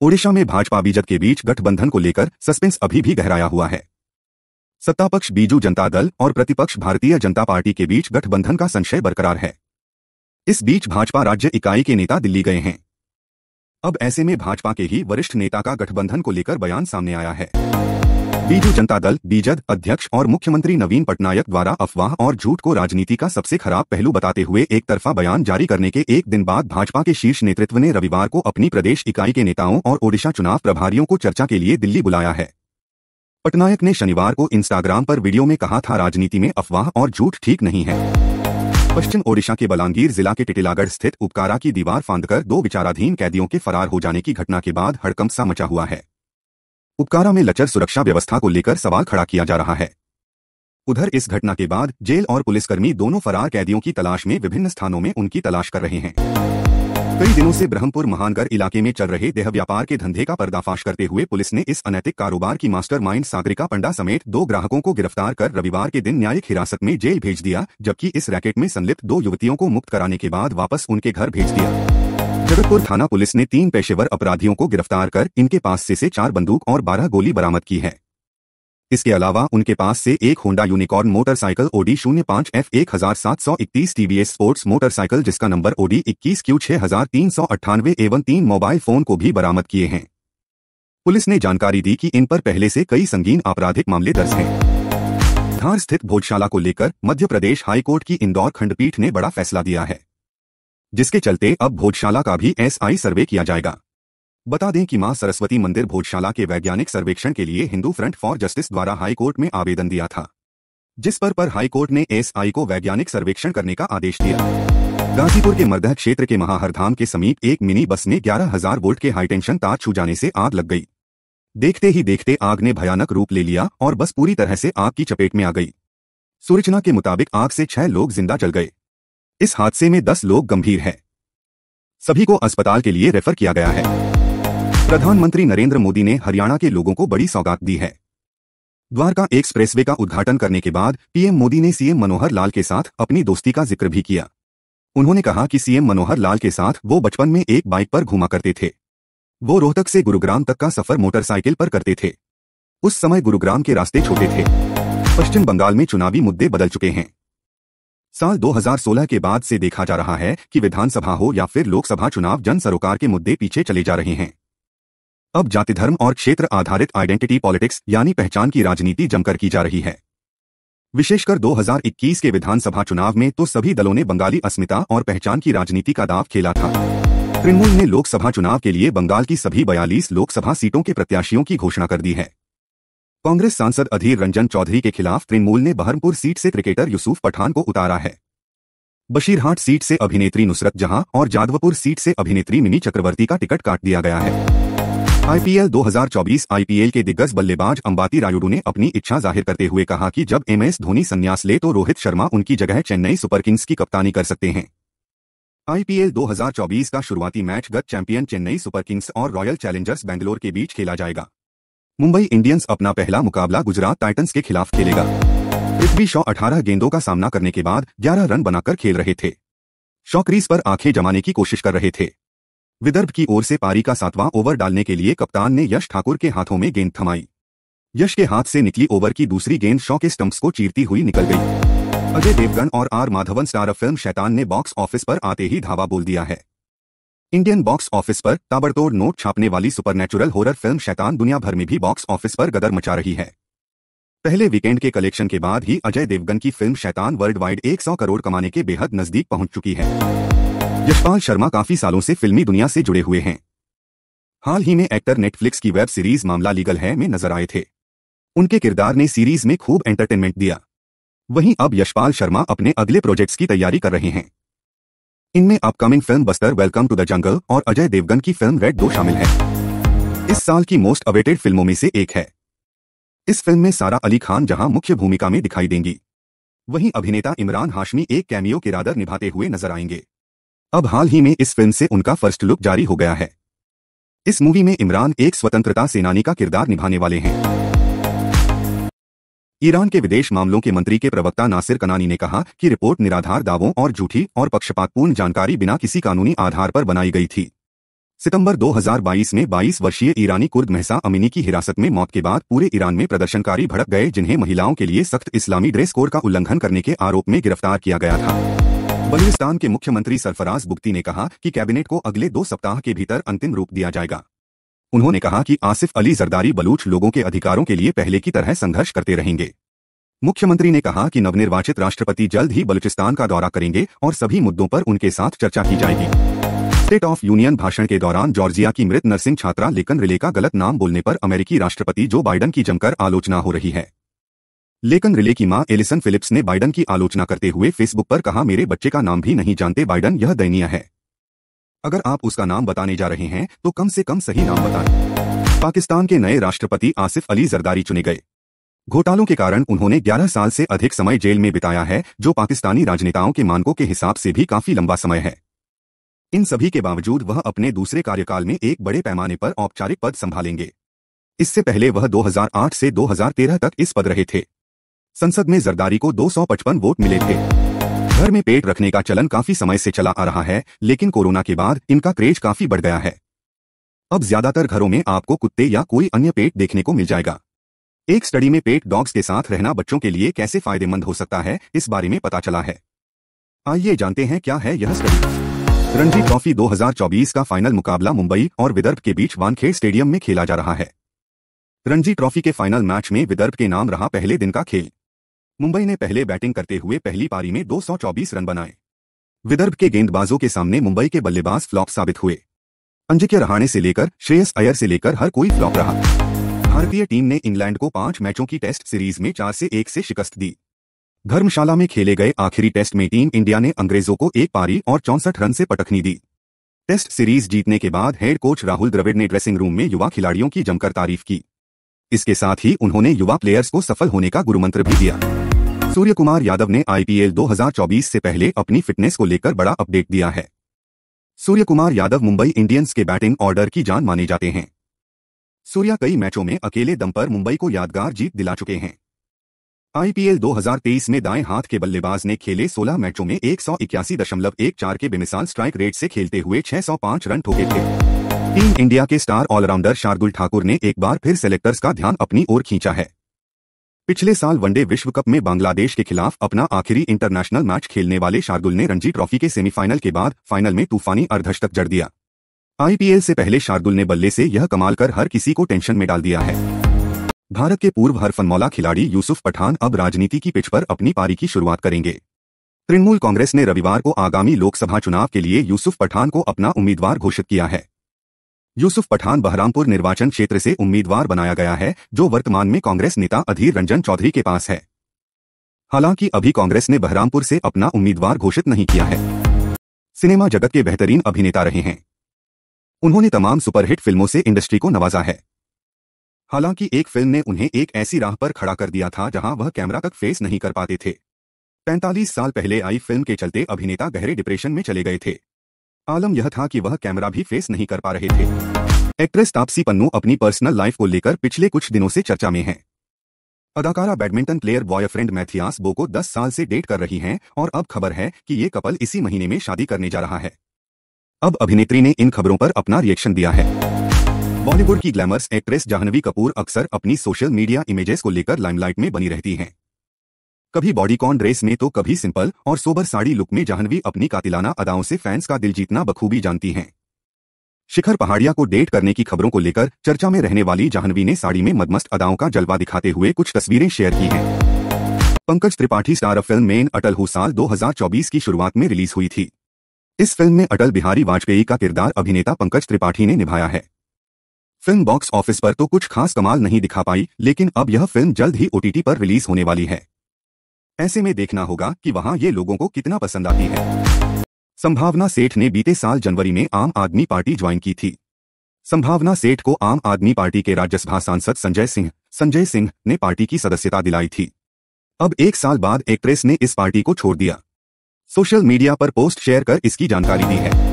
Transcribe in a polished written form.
ओडिशा में भाजपा बीजेपी के बीच गठबंधन को लेकर सस्पेंस अभी भी गहराया हुआ है। सत्तापक्ष बीजू जनता दल और प्रतिपक्ष भारतीय जनता पार्टी के बीच गठबंधन का संशय बरकरार है। इस बीच भाजपा राज्य इकाई के नेता दिल्ली गए हैं। अब ऐसे में भाजपा के ही वरिष्ठ नेता का गठबंधन को लेकर बयान सामने आया है। बीजू जनता दल बीजेपी अध्यक्ष और मुख्यमंत्री नवीन पटनायक द्वारा अफवाह और झूठ को राजनीति का सबसे खराब पहलू बताते हुए एक तरफा बयान जारी करने के एक दिन बाद भाजपा के शीर्ष नेतृत्व ने रविवार को अपनी प्रदेश इकाई के नेताओं और ओडिशा चुनाव प्रभारियों को चर्चा के लिए दिल्ली बुलाया है। पटनायक ने शनिवार को इंस्टाग्राम पर वीडियो में कहा था, राजनीति में अफवाह और झूठ ठीक नहीं है। पश्चिम ओडिशा के बलांगीर जिला के टिटिलागढ़ स्थित उपकारा की दीवार फांदकर 2 विचाराधीन कैदियों के फरार हो जाने की घटना के बाद हड़कंप सा मचा हुआ है। उपकारा में लचर सुरक्षा व्यवस्था को लेकर सवाल खड़ा किया जा रहा है। उधर इस घटना के बाद जेल और पुलिसकर्मी दोनों फरार कैदियों की तलाश में विभिन्न स्थानों में उनकी तलाश कर रहे हैं। कई दिनों से ब्रह्मपुर महानगर इलाके में चल रहे देह व्यापार के धंधे का पर्दाफाश करते हुए पुलिस ने इस अनैतिक कारोबार की मास्टरमाइंड सागरिका पंडा समेत 2 ग्राहकों को गिरफ्तार कर रविवार के दिन न्यायिक हिरासत में जेल भेज दिया, जबकि इस रैकेट में संलिप्त 2 युवतियों को मुक्त कराने के बाद वापस उनके घर भेज दिया। जगतपुर थाना पुलिस ने 3 पेशेवर अपराधियों को गिरफ्तार कर इनके पास से 4 बंदूक और 12 गोली बरामद की है। इसके अलावा उनके पास से एक Honda Unicorn motorcycle OD 05F 1731 TVS Sports motorcycle जिसका नंबर ओडी 21Q 6398 एवं 3 मोबाइल फोन को भी बरामद किए हैं। पुलिस ने जानकारी दी कि इन पर पहले से कई संगीन आपराधिक मामले दर्ज हैं। धार स्थित भोजशाला को लेकर मध्य प्रदेश हाईकोर्ट की इंदौर खंडपीठ ने बड़ा फैसला दिया है, जिसके चलते अब भोजशाला का भी SI सर्वे किया जाएगा। बता दें कि मां सरस्वती मंदिर भोजशाला के वैज्ञानिक सर्वेक्षण के लिए हिंदू फ्रंट फॉर जस्टिस द्वारा हाईकोर्ट में आवेदन दिया था, जिस पर हाईकोर्ट ने SI को वैज्ञानिक सर्वेक्षण करने का आदेश दिया। गाजीपुर के मर्दह क्षेत्र के महाहरधाम के समीप एक मिनी बस में 11,000 वोल्ट के हाईटेंशन तार छू जाने से आग लग गई। देखते ही देखते आग ने भयानक रूप ले लिया और बस पूरी तरह से आग की चपेट में आ गई। सूचना के मुताबिक आग से 6 लोग जिंदा जल गए। इस हादसे में 10 लोग गंभीर हैं। सभी को अस्पताल के लिए रेफर किया गया है। प्रधानमंत्री नरेंद्र मोदी ने हरियाणा के लोगों को बड़ी सौगात दी है। द्वारका एक्सप्रेसवे का उद्घाटन करने के बाद पीएम मोदी ने सीएम मनोहर लाल के साथ अपनी दोस्ती का जिक्र भी किया। उन्होंने कहा कि सीएम मनोहर लाल के साथ वो बचपन में एक बाइक पर घूमा करते थे। वो रोहतक से गुरुग्राम तक का सफर मोटरसाइकिल पर करते थे। उस समय गुरुग्राम के रास्ते छोटे थे। पश्चिम बंगाल में चुनावी मुद्दे बदल चुके हैं। साल 2016 के बाद से देखा जा रहा है कि विधानसभा हो या फिर लोकसभा चुनाव, जन सरोकार के मुद्दे पीछे चले जा रहे हैं। अब जाति धर्म और क्षेत्र आधारित आइडेंटिटी पॉलिटिक्स यानी पहचान की राजनीति जमकर की जा रही है। विशेषकर 2021 के विधानसभा चुनाव में तो सभी दलों ने बंगाली अस्मिता और पहचान की राजनीति का दांव खेला था। तृणमूल ने लोकसभा चुनाव के लिए बंगाल की सभी 42 लोकसभा सीटों के प्रत्याशियों की घोषणा कर दी है। कांग्रेस सांसद अधीर रंजन चौधरी के खिलाफ तृणमूल ने बहरमपुर सीट से क्रिकेटर यूसुफ पठान को उतारा है। बशीरहाट सीट से अभिनेत्री नुसरत जहां और जादवपुर सीट से अभिनेत्री मिनी चक्रवर्ती का टिकट काट दिया गया है। IPL 2024 IPL के दिग्गज बल्लेबाज अंबाती रायुडू ने अपनी इच्छा जाहिर करते हुए कहा कि जब MS धोनी संन्यास ले तो रोहित शर्मा उनकी जगह चेन्नई सुपर किंग्स की कप्तानी कर सकते हैं। IPL 2024 का शुरुआती मैच गत चैंपियन चेन्नई सुपर किंग्स और रॉयल चैलेंजर्स बेंगलोर के बीच खेला जाएगा। मुंबई इंडियंस अपना पहला मुकाबला गुजरात टाइटंस के खिलाफ खेलेगा। पृथ्वी शॉ 18 गेंदों का सामना करने के बाद 11 रन बनाकर खेल रहे थे। शॉ क्रीज पर आंखें जमाने की कोशिश कर रहे थे। विदर्भ की ओर से पारी का 7वां ओवर डालने के लिए कप्तान ने यश ठाकुर के हाथों में गेंद थमाई। यश के हाथ से निकली ओवर की दूसरी गेंद शॉ के स्टंप्स को चीरती हुई निकल गई। अजय देवगन और R माधवन स्टार फिल्म शैतान ने बॉक्स ऑफिस पर आते ही धावा बोल दिया है। इंडियन बॉक्स ऑफिस पर ताबड़तोड़ नोट छापने वाली सुपरनैचुरल हॉरर फिल्म शैतान दुनिया भर में भी बॉक्स ऑफिस पर गदर मचा रही है। पहले वीकेंड के कलेक्शन के बाद ही अजय देवगन की फिल्म शैतान वर्ल्ड वाइड 100 करोड़ कमाने के बेहद नजदीक पहुंच चुकी है। यशपाल शर्मा काफी सालों से फिल्मी दुनिया से जुड़े हुए हैं। हाल ही में एक्टर नेटफ्लिक्स की वेब सीरीज मामला लीगल है में नजर आए थे। उनके किरदार ने सीरीज में खूब एंटरटेनमेंट दिया। वहीं अब यशपाल शर्मा अपने अगले प्रोजेक्ट्स की तैयारी कर रहे हैं। इनमें upcoming film Bastar welcome to the jungle और अजय देवगन की फिल्म रेड 2 शामिल है। इस साल की मोस्ट अवेटेड फिल्मों में से एक है। इस फिल्म में सारा अली खान जहां मुख्य भूमिका में दिखाई देंगी, वहीं अभिनेता इमरान हाशमी एक कैमियो किरदार निभाते हुए नजर आएंगे। अब हाल ही में इस फिल्म से उनका फर्स्ट लुक जारी हो गया है। इस मूवी में इमरान एक स्वतंत्रता सेनानी का किरदार निभाने वाले हैं। ईरान के विदेश मामलों के मंत्री के प्रवक्ता नासिर कनानी ने कहा कि रिपोर्ट निराधार दावों और झूठी और पक्षपातपूर्ण जानकारी बिना किसी कानूनी आधार पर बनाई गई थी। सितंबर 2022 में 22 वर्षीय ईरानी कुर्द महसा अमीनी की हिरासत में मौत के बाद पूरे ईरान में प्रदर्शनकारी भड़क गए, जिन्हें महिलाओं के लिए सख्त इस्लामी ड्रेस कोड का उल्लंघन करने के आरोप में गिरफ्तार किया गया था। बलूचिस्तान के मुख्यमंत्री सरफराज बुख्ती ने कहा कि कैबिनेट को अगले 2 सप्ताह के भीतर अंतिम रूप दिया जाएगा। उन्होंने कहा कि आसिफ अली जरदारी बलूच लोगों के अधिकारों के लिए पहले की तरह संघर्ष करते रहेंगे। मुख्यमंत्री ने कहा कि नवनिर्वाचित राष्ट्रपति जल्द ही बलूचिस्तान का दौरा करेंगे और सभी मुद्दों पर उनके साथ चर्चा की जाएगी। स्टेट ऑफ यूनियन भाषण के दौरान जॉर्जिया की मृत नर्सिंग छात्रा लेकन रिले का गलत नाम बोलने पर अमेरिकी राष्ट्रपति जो बाइडन की जमकर आलोचना हो रही है। लेकन रिले की मां एलिसन फिलिप्स ने बाइडन की आलोचना करते हुए फेसबुक पर कहा, मेरे बच्चे का नाम भी नहीं जानते बाइडन, यह दयनीय है। अगर आप उसका नाम बताने जा रहे हैं तो कम से कम सही नाम बताएं। पाकिस्तान के नए राष्ट्रपति आसिफ अली जरदारी चुने गए। घोटालों के कारण उन्होंने 11 साल से अधिक समय जेल में बिताया है, जो पाकिस्तानी राजनेताओं के मानकों के हिसाब से भी काफी लंबा समय है। इन सभी के बावजूद वह अपने दूसरे कार्यकाल में एक बड़े पैमाने पर औपचारिक पद संभालेंगे। इससे पहले वह 2008 से 2013 तक इस पद रहे थे। संसद में जरदारी को 255 वोट मिले थे। घर में पेट रखने का चलन काफी समय से चला आ रहा है, लेकिन कोरोना के बाद इनका क्रेज काफी बढ़ गया है। अब ज्यादातर घरों में आपको कुत्ते या कोई अन्य पेट देखने को मिल जाएगा। एक स्टडी में पेट डॉग्स के साथ रहना बच्चों के लिए कैसे फायदेमंद हो सकता है, इस बारे में पता चला है। आइए जानते हैं क्या है यह स्टडी। रणजी ट्रॉफी 2024 का फाइनल मुकाबला मुंबई और विदर्भ के बीच वानखेड़ स्टेडियम में खेला जा रहा है। रणजी ट्रॉफी के फाइनल मैच में विदर्भ के नाम रहा पहले दिन का खेल। मुंबई ने पहले बैटिंग करते हुए पहली पारी में 224 रन बनाए। विदर्भ के गेंदबाजों के सामने मुंबई के बल्लेबाज फ्लॉप साबित हुए। अजिंक्य रहाणे से लेकर श्रेयस अय्यर से लेकर हर कोई फ्लॉप रहा। भारतीय टीम ने इंग्लैंड को 5 मैचों की टेस्ट सीरीज में 4-1 से शिकस्त दी। धर्मशाला में खेले गए आखिरी टेस्ट में टीम इंडिया ने अंग्रेजों को 1 पारी और 64 रन से पटखनी दी। टेस्ट सीरीज जीतने के बाद हेड कोच राहुल द्रविड़ ने ड्रेसिंग रूम में युवा खिलाड़ियों की जमकर तारीफ की। इसके साथ ही उन्होंने युवा प्लेयर्स को सफल होने का गुरुमंत्र भी दिया। सूर्य कुमार यादव ने आईपीएल 2024 से पहले अपनी फिटनेस को लेकर बड़ा अपडेट दिया है। सूर्य कुमार यादव मुंबई इंडियंस के बैटिंग ऑर्डर की जान माने जाते हैं। सूर्या कई मैचों में अकेले दम पर मुंबई को यादगार जीत दिला चुके हैं। आईपीएल 2023 में दाएं हाथ के बल्लेबाज ने खेले 16 मैचों में 181.14 के बेमिसाल स्ट्राइक रेट से खेलते हुए 605 रन ठोके थे। टीम इंडिया के स्टार ऑलराउंडर शार्दुल ठाकुर ने एक बार फिर सेलेक्टर्स का ध्यान अपनी ओर खींचा है। पिछले साल वनडे विश्व कप में बांग्लादेश के खिलाफ अपना आखिरी इंटरनेशनल मैच खेलने वाले शार्दुल ने रणजी ट्रॉफी के सेमीफाइनल के बाद फाइनल में तूफानी अर्धशतक जड़ दिया। आईपीएल से पहले शार्दुल ने बल्ले से यह कमाल कर हर किसी को टेंशन में डाल दिया है। भारत के पूर्व हरफनमौला खिलाड़ी यूसुफ पठान अब राजनीति की पिच पर अपनी पारी की शुरुआत करेंगे। तृणमूल कांग्रेस ने रविवार को आगामी लोकसभा चुनाव के लिए यूसुफ पठान को अपना उम्मीदवार घोषित किया है। यूसुफ पठान बहरामपुर निर्वाचन क्षेत्र से उम्मीदवार बनाया गया है, जो वर्तमान में कांग्रेस नेता अधीर रंजन चौधरी के पास है। हालांकि अभी कांग्रेस ने बहरामपुर से अपना उम्मीदवार घोषित नहीं किया है। सिनेमा जगत के बेहतरीन अभिनेता रहे हैं। उन्होंने तमाम सुपरहिट फिल्मों से इंडस्ट्री को नवाजा है। हालांकि एक फिल्म ने उन्हें एक ऐसी राह पर खड़ा कर दिया था जहां वह कैमरा तक फेस नहीं कर पाते थे। 45 साल पहले आई फिल्म के चलते अभिनेता गहरे डिप्रेशन में चले गए थे। आलम यह था कि वह कैमरा भी फेस नहीं कर पा रहे थे। एक्ट्रेस तापसी पन्नू अपनी पर्सनल लाइफ को लेकर पिछले कुछ दिनों से चर्चा में हैं। अदाकारा बैडमिंटन प्लेयर बॉयफ्रेंड मैथियास बो को 10 साल से डेट कर रही हैं और अब खबर है कि ये कपल इसी महीने में शादी करने जा रहा है। अब अभिनेत्री ने इन खबरों पर अपना रिएक्शन दिया है। बॉलीवुड की ग्लैमरस एक्ट्रेस जाह्नवी कपूर अक्सर अपनी सोशल मीडिया इमेजेस को लेकर लाइमलाइट में बनी रहती हैं। कभी बॉडीकॉन ड्रेस में तो कभी सिंपल और सोबर साड़ी लुक में जाह्नवी अपनी कातिलाना अदाओं से फैंस का दिल जीतना बखूबी जानती हैं। शिखर पहाड़िया को डेट करने की खबरों को लेकर चर्चा में रहने वाली जाह्नवी ने साड़ी में मदमस्त अदाओं का जलवा दिखाते हुए कुछ तस्वीरें शेयर की हैं। पंकज त्रिपाठी स्टार फिल्म मेन अटल हूँ साल 2024 की शुरुआत में रिलीज हुई थी। इस फिल्म में अटल बिहारी वाजपेयी का किरदार अभिनेता पंकज त्रिपाठी ने निभाया है। फिल्म बॉक्स ऑफिस पर तो कुछ खास कमाल नहीं दिखा पाई, लेकिन अब यह फिल्म जल्द ही ओटीटी पर रिलीज होने वाली है। ऐसे में देखना होगा कि वहां ये लोगों को कितना पसंद आती है। संभावना सेठ ने बीते साल जनवरी में आम आदमी पार्टी ज्वाइन की थी। संभावना सेठ को आम आदमी पार्टी के राज्यसभा सांसद संजय सिंह ने पार्टी की सदस्यता दिलाई थी। अब 1 साल बाद एक्ट्रेस ने इस पार्टी को छोड़ दिया। सोशल मीडिया पर पोस्ट शेयर कर इसकी जानकारी दी है।